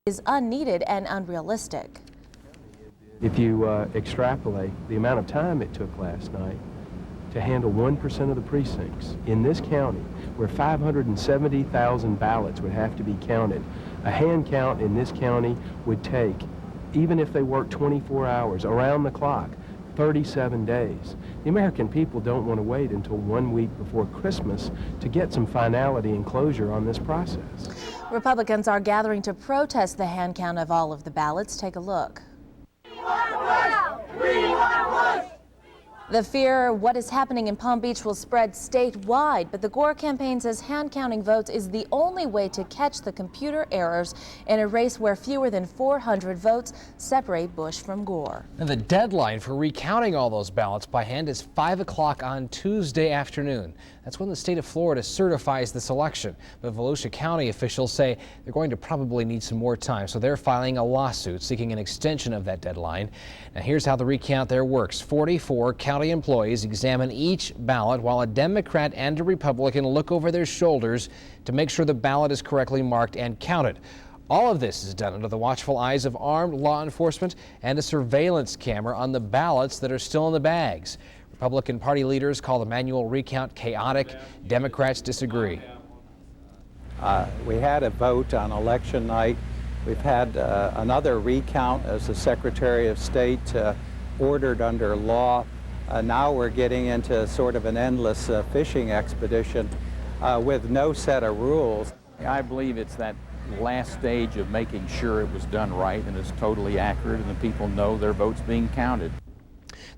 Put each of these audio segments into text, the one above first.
is unneeded and unrealistic. If you extrapolate the amount of time it took last night to handle 1% of the precincts in this county, where 570,000 ballots would have to be counted, a hand count in this county would take, even if they worked 24 hours around the clock, 37 days. The American people don't want to wait until 1 week before Christmas to get some finality and closure on this process. Republicans are gathering to protest the hand count of all of the ballots. Take a look. The fear what is happening in Palm Beach will spread statewide, but the Gore campaign says hand counting votes is the only way to catch the computer errors in a race where fewer than 400 votes separate Bush from Gore. And the deadline for recounting all those ballots by hand is 5 o'clock on Tuesday afternoon. That's when the state of Florida certifies this election. But Volusia County officials say they're going to probably need some more time, so they're filing a lawsuit seeking an extension of that deadline. Now here's how the recount there works. 44 county employees examine each ballot while a Democrat and a Republican look over their shoulders to make sure the ballot is correctly marked and counted. All of this is done under the watchful eyes of armed law enforcement and a surveillance camera on the ballots that are still in the bags. Republican Party leaders call the manual recount chaotic. Democrats disagree. We had a vote on election night. We've had another recount as the Secretary of State ordered under law. Now we're getting into sort of an endless fishing expedition with no set of rules. I believe it's that last stage of making sure it was done right and it's totally accurate and the people know their votes being counted.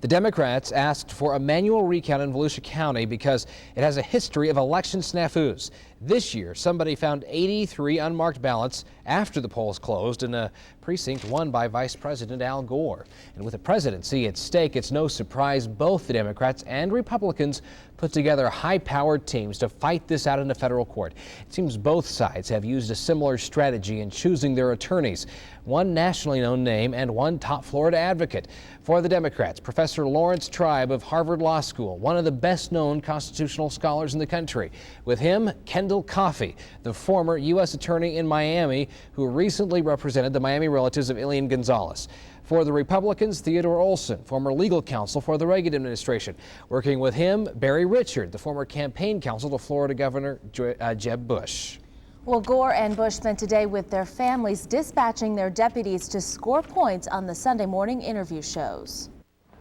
The Democrats asked for a manual recount in Volusia County because it has a history of election snafus. This year, somebody found 83 unmarked ballots after the polls closed in a precinct won by Vice President Al Gore. And with the presidency at stake, it's no surprise both the Democrats and Republicans put together high-powered teams to fight this out in a federal court. It seems both sides have used a similar strategy in choosing their attorneys, one nationally known name and one top Florida advocate. For the Democrats, Professor Lawrence Tribe of Harvard Law School, one of the best-known constitutional scholars in the country. With him, Kendall Coffey, the former U.S. attorney in Miami who recently represented the Miami relatives of Elian Gonzalez. For the Republicans, Theodore Olson, former legal counsel for the Reagan administration. Working with him, Barry Richard, the former campaign counsel to Florida Governor Jeb Bush. Well, Gore and Bush spent today with their families dispatching their deputies to score points on the Sunday morning interview shows.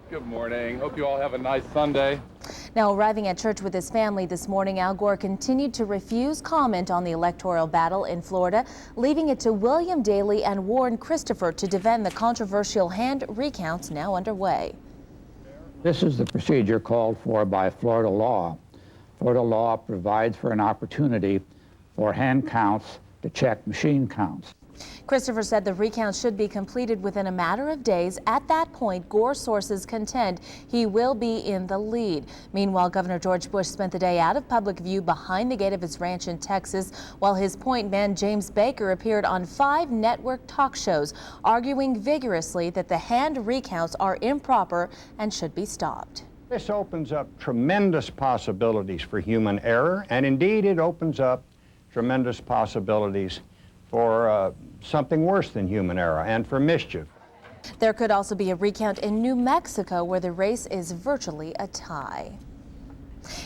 Good morning. Hope you all have a nice Sunday. Now, arriving at church with his family this morning, Al Gore continued to refuse comment on the electoral battle in Florida, leaving it to William Daley and Warren Christopher to defend the controversial hand recounts now underway. This is the procedure called for by Florida law. Florida law provides for an opportunity for hand counts to check machine counts. Christopher said the recount should be completed within a matter of days. At that point, Gore sources contend he will be in the lead. Meanwhile, Governor George Bush spent the day out of public view behind the gate of his ranch in Texas, while his point man James Baker appeared on 5 network talk shows, arguing vigorously that the hand recounts are improper and should be stopped. This opens up tremendous possibilities for human error, and indeed it opens up tremendous possibilities for something worse than human error and for mischief. There could also be a recount in New Mexico where the race is virtually a tie.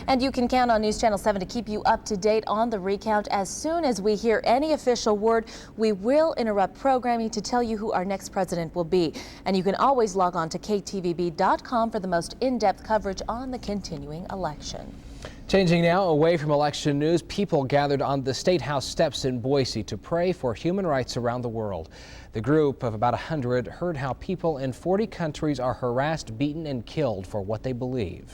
And you can count on News Channel 7 to keep you up to date on the recount. As soon as we hear any official word, we will interrupt programming to tell you who our next president will be. And you can always log on to KTVB.com for the most in-depth coverage on the continuing election. Changing now away from election news, people gathered on the State House steps in Boise to pray for human rights around the world. The group of about 100 heard how people in 40 countries are harassed, beaten, and killed for what they believe.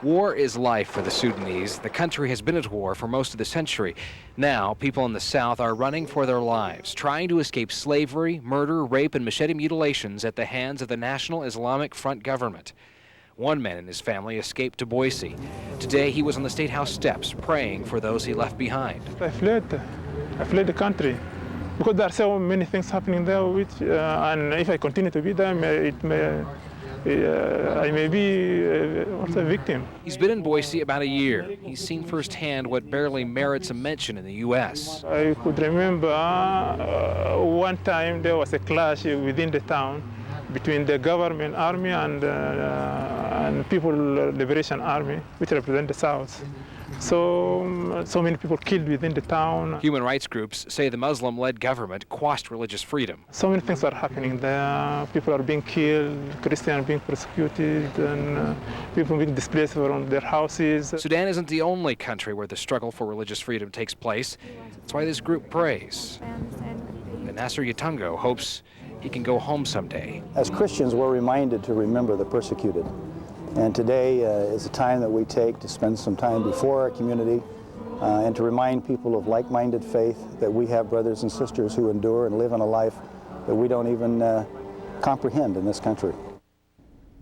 War is life for the Sudanese. The country has been at war for most of the century. Now, people in the south are running for their lives, trying to escape slavery, murder, rape, and machete mutilations at the hands of the National Islamic Front government. One man and his family escaped to Boise. Today, he was on the State House steps praying for those he left behind. I fled the country because there are so many things happening there, and if I continue to be there, it may I may be also a victim. He's been in Boise about a year. He's seen firsthand what barely merits a mention in the U.S. I could remember one time there was a clash within the town between the government army and People Liberation Army, which represent the South. So many people killed within the town. Human rights groups say the Muslim-led government quashed religious freedom. So many things are happening there. People are being killed, Christians being persecuted, and people being displaced from their houses. Sudan isn't the only country where the struggle for religious freedom takes place. That's why this group prays. And Nasser Yatungo hopes he can go home someday. As Christians, we're reminded to remember the persecuted. And today is a time that we take to spend some time before our community and to remind people of like-minded faith that we have brothers and sisters who endure and live in a life that we don't even comprehend in this country.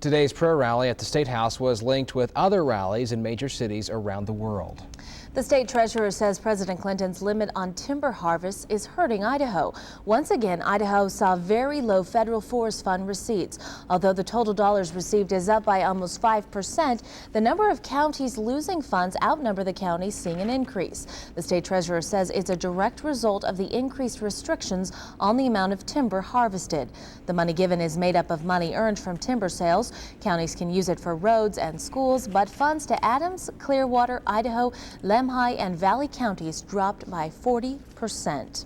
Today's prayer rally at the State House was linked with other rallies in major cities around the world. The state treasurer says President Clinton's limit on timber harvests is hurting Idaho. Once again, Idaho saw very low federal forest fund receipts. Although the total dollars received is up by almost 5%, the number of counties losing funds outnumber the counties seeing an increase. The state treasurer says it's a direct result of the increased restrictions on the amount of timber harvested. The money given is made up of money earned from timber sales. Counties can use it for roads and schools, but funds to Adams, Clearwater, Idaho, Lemhi, and Valley counties dropped by 40%.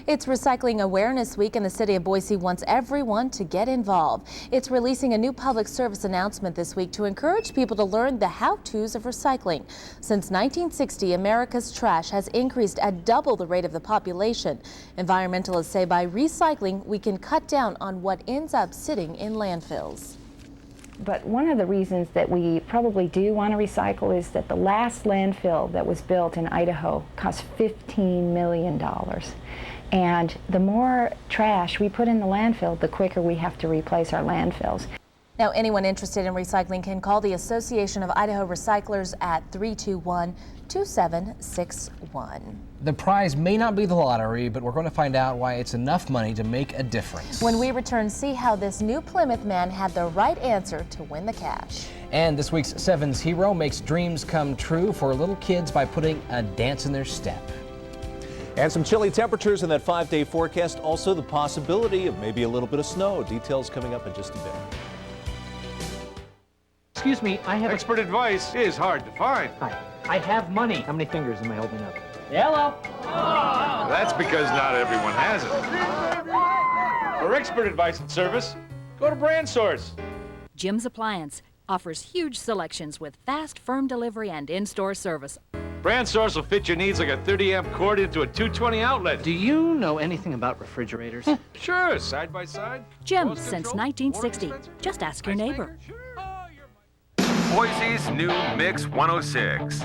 It's Recycling Awareness Week, and the city of Boise wants everyone to get involved. It's releasing a new public service announcement this week to encourage people to learn the how-tos of recycling. Since 1960, America's trash has increased at double the rate of the population. Environmentalists say by recycling, we can cut down on what ends up sitting in landfills. But one of the reasons that we probably do want to recycle is that the last landfill that was built in Idaho cost $15 million. And the more trash we put in the landfill, the quicker we have to replace our landfills. Now, anyone interested in recycling can call the Association of Idaho Recyclers at 321-2761. The prize may not be the lottery, but we're going to find out why it's enough money to make a difference. When we return, see how this new Plymouth man had the right answer to win the cash. And this week's Sevens hero makes dreams come true for little kids by putting a dance in their step. And some chilly temperatures in that 5-day forecast. Also the possibility of maybe a little bit of snow. Details coming up in just a bit. Excuse me, I have Expert advice is hard to find. Hi. I have money. How many fingers am I holding up? Hello. That's because not everyone has it. For expert advice and service, go to Brand Source. Jim's Appliance offers huge selections with fast, firm delivery and in-store service. Brand Source will fit your needs like a 30-amp cord into a 220 outlet. Do you know anything about refrigerators? Sure, side by side. Jim's since 1960. Just ask your neighbor. Boise's new Mix 106.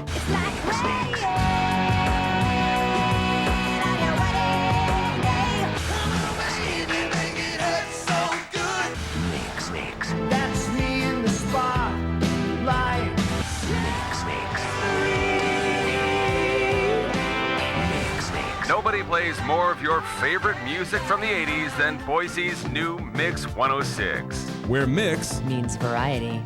Mix. That's me in the spotlight. Mix. Nobody plays more of your favorite music from the 80s than Boise's new Mix 106. Where mix means variety.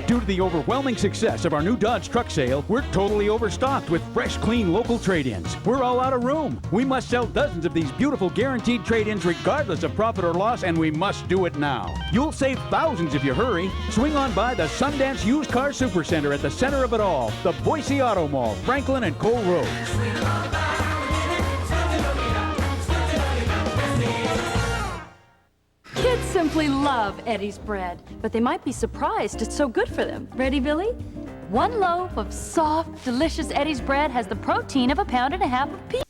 Due to the overwhelming success of our new Dodge truck sale, we're totally overstocked with fresh, clean, local trade-ins. We're all out of room. We must sell dozens of these beautiful guaranteed trade-ins regardless of profit or loss, and we must do it now. You'll save thousands if you hurry. Swing on by the Sundance Used Car Supercenter at the center of it all, the Boise Auto Mall, Franklin and Cole Road. Kids simply love Eddie's bread, but they might be surprised it's so good for them. Ready, Billy? 1 loaf of soft, delicious Eddie's bread has the protein of 1.5 pounds of pea.